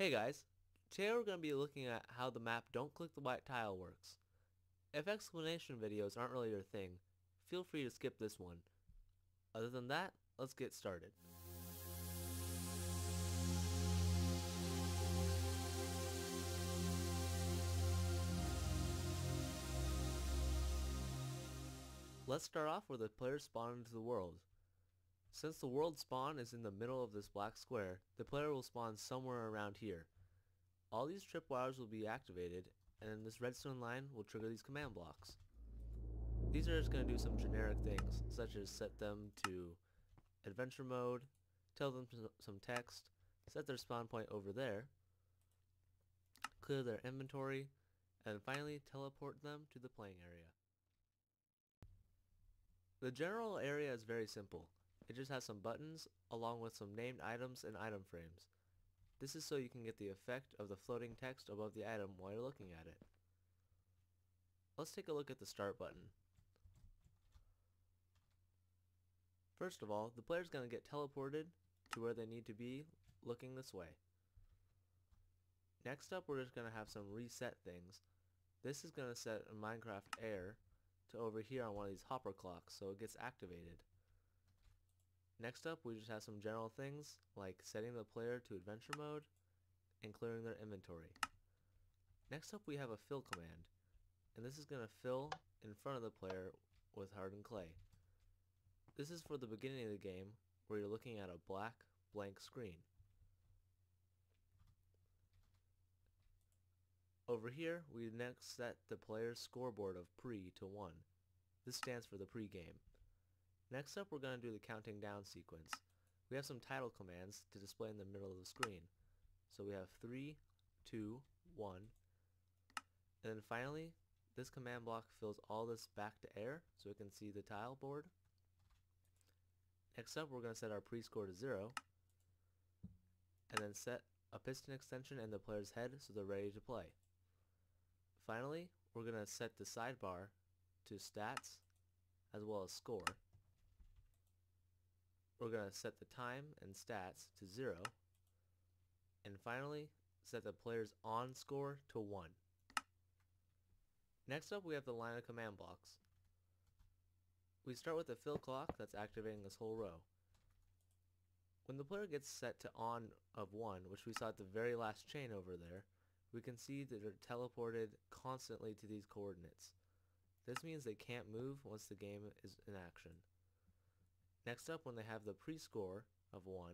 Hey guys, today we're going to be looking at how the map Don't Click the White Tile works. If explanation videos aren't really your thing, feel free to skip this one. Other than that, let's get started. Let's start off where the players spawn into the world. Since the world spawn is in the middle of this black square, the player will spawn somewhere around here. All these tripwires will be activated, and this redstone line will trigger these command blocks. These are just going to do some generic things, such as set them to adventure mode, tell them some text, set their spawn point over there, clear their inventory, and finally teleport them to the playing area. The general area is very simple. It just has some buttons along with some named items and item frames. This is so you can get the effect of the floating text above the item while you're looking at it. Let's take a look at the start button. First of all, the player's going to get teleported to where they need to be looking this way. Next up, we're just going to have some reset things. This is going to set a Minecraft air to over here on one of these hopper clocks so it gets activated. Next up, we just have some general things like setting the player to adventure mode and clearing their inventory. Next up, we have a fill command, and this is going to fill in front of the player with hardened clay. This is for the beginning of the game where you're looking at a black blank screen. Over here, we next set the player's scoreboard of pre to 1. This stands for the pre-game. Next up, we're going to do the counting down sequence. We have some title commands to display in the middle of the screen. So we have 3, 2, 1, and then finally, this command block fills all this back to air so we can see the tile board. Next up, we're going to set our pre-score to 0, and then set a piston extension in the player's head so they're ready to play. Finally, we're going to set the sidebar to stats as well as score. We're going to set the time and stats to 0. And finally, set the player's on score to 1. Next up, we have the line of command blocks. We start with the fill clock that's activating this whole row. When the player gets set to on of 1, which we saw at the very last chain over there, we can see that they're teleported constantly to these coordinates. This means they can't move once the game is in action. Next up, when they have the pre-score of 1,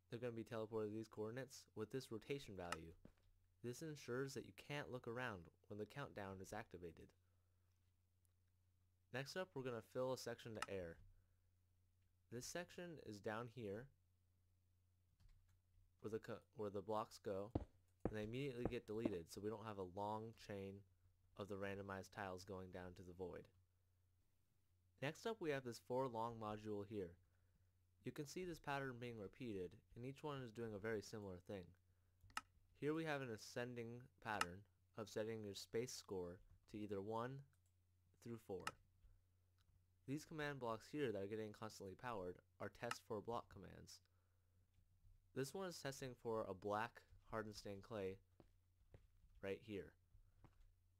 they're going to be teleported to these coordinates with this rotation value. This ensures that you can't look around when the countdown is activated. Next up, we're going to fill a section to air. This section is down here where the blocks go, and they immediately get deleted so we don't have a long chain of the randomized tiles going down to the void. Next up, we have this for long module here. You can see this pattern being repeated, and each one is doing a very similar thing. Here we have an ascending pattern of setting your space score to either 1 through 4. These command blocks here that are getting constantly powered are test for block commands. This one is testing for a black hardened stained clay right here.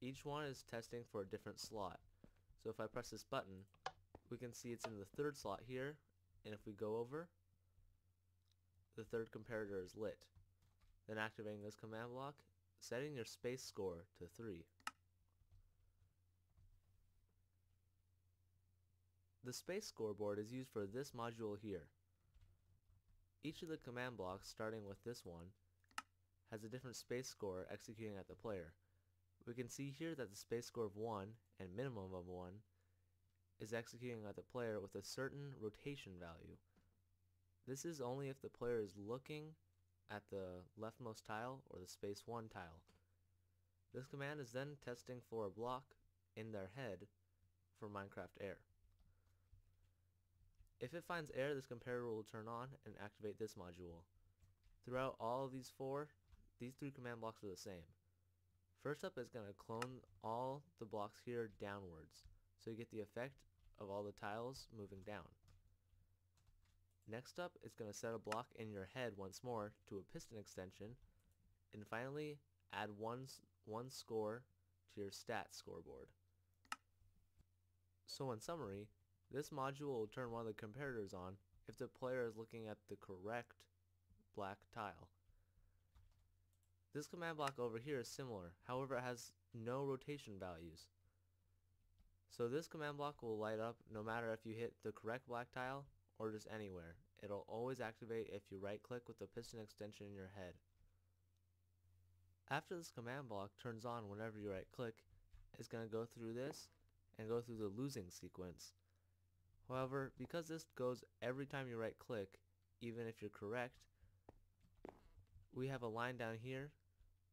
Each one is testing for a different slot. So if I press this button, we can see it's in the third slot here, and if we go over, the third comparator is lit. Then activating this command block, setting your space score to 3. The space scoreboard is used for this module here. Each of the command blocks, starting with this one, has a different space score executing at the player. We can see here that the space score of 1 and minimum of 1 is executing at the player with a certain rotation value. This is only if the player is looking at the leftmost tile or the space 1 tile. This command is then testing for a block in their head for Minecraft Air. If it finds air, this comparator will turn on and activate this module. Throughout all of these three command blocks are the same. First up is going to clone all the blocks here downwards, so you get the effect of all the tiles moving down. Next up, it's going to set a block in your head once more to a piston extension And finally, add one score to your stats scoreboard. So in summary, this module will turn one of the comparators on if the player is looking at the correct black tile. This command block over here is similar, however it has no rotation values. So this command block will light up no matter if you hit the correct black tile or just anywhere. It'll always activate if you right click with the piston extension in your head. After this command block turns on whenever you right click, it's going to go through this and go through the losing sequence. However, because this goes every time you right click, even if you're correct, we have a line down here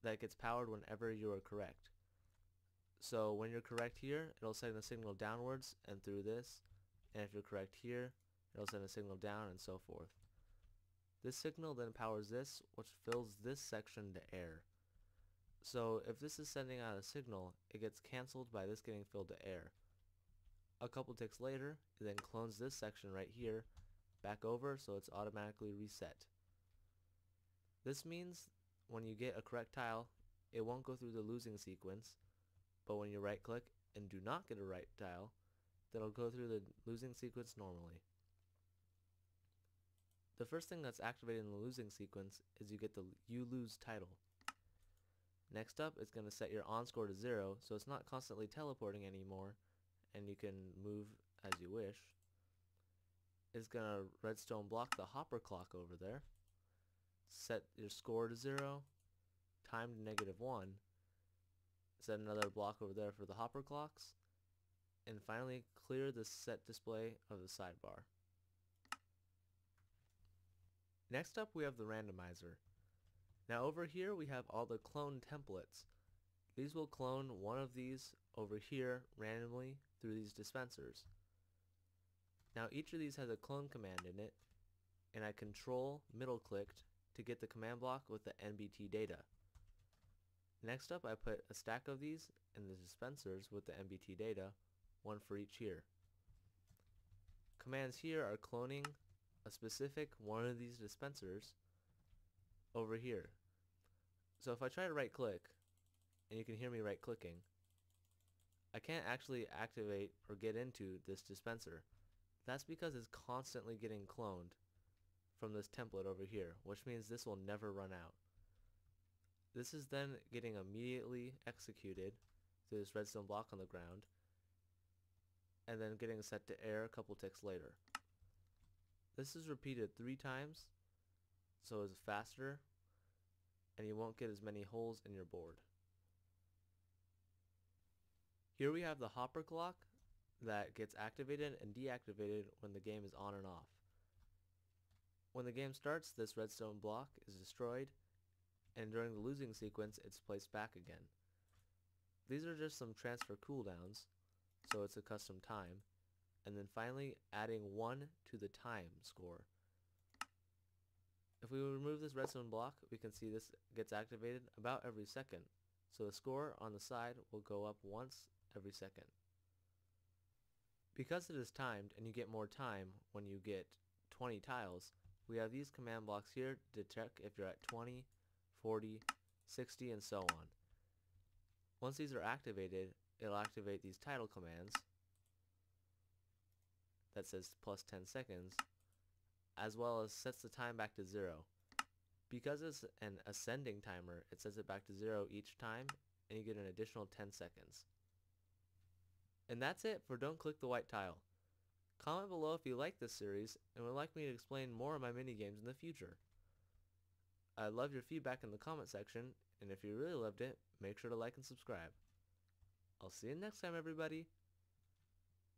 that gets powered whenever you are correct. So when you're correct here, it'll send a signal downwards and through this, and if you're correct here, it'll send a signal down and so forth. This signal then powers this, which fills this section to air. So if this is sending out a signal, it gets cancelled by this getting filled to air. A couple ticks later, it then clones this section right here back over so it's automatically reset. This means when you get a correct tile, it won't go through the losing sequence, but when you right click and do not get a right tile, then it'll go through the losing sequence normally. The first thing that's activated in the losing sequence is you get the You Lose title. Next up, it's going to set your on score to 0, so it's not constantly teleporting anymore, and you can move as you wish. It's going to redstone block the hopper clock over there, set your score to 0, time to -1, set another block over there for the hopper clocks, and finally clear the set display of the sidebar. Next up we have the randomizer. Now over here we have all the clone templates. These will clone one of these over here randomly through these dispensers. Now each of these has a clone command in it, and I control middle clicked to get the command block with the NBT data. Next up I put a stack of these in the dispensers with the NBT data, one for each here. Commands here are cloning a specific one of these dispensers over here. So if I try to right click, and you can hear me right clicking, I can't actually activate or get into this dispenser. That's because it's constantly getting cloned from this template over here, which means this will never run out. This is then getting immediately executed through this redstone block on the ground, and then getting set to air a couple ticks later. This is repeated 3 times, so it's faster, and you won't get as many holes in your board. Here we have the hopper clock that gets activated and deactivated when the game is on and off. When the game starts, this redstone block is destroyed, and during the losing sequence it's placed back again. These are just some transfer cooldowns, so it's a custom time, and then finally adding 1 to the time score. If we remove this redstone block, we can see this gets activated about every second, so the score on the side will go up once every second. Because it is timed and you get more time when you get 20 tiles, we have these command blocks here to detect if you're at 20, 40, 60, and so on. Once these are activated, it'll activate these title commands that says plus 10 seconds, as well as sets the time back to 0. Because it's an ascending timer, it sets it back to 0 each time, and you get an additional 10 seconds. And that's it for Don't Click the White Tile. Comment below if you like this series and would like me to explain more of my minigames in the future. I'd love your feedback in the comment section, and if you really loved it, make sure to like and subscribe. I'll see you next time, everybody.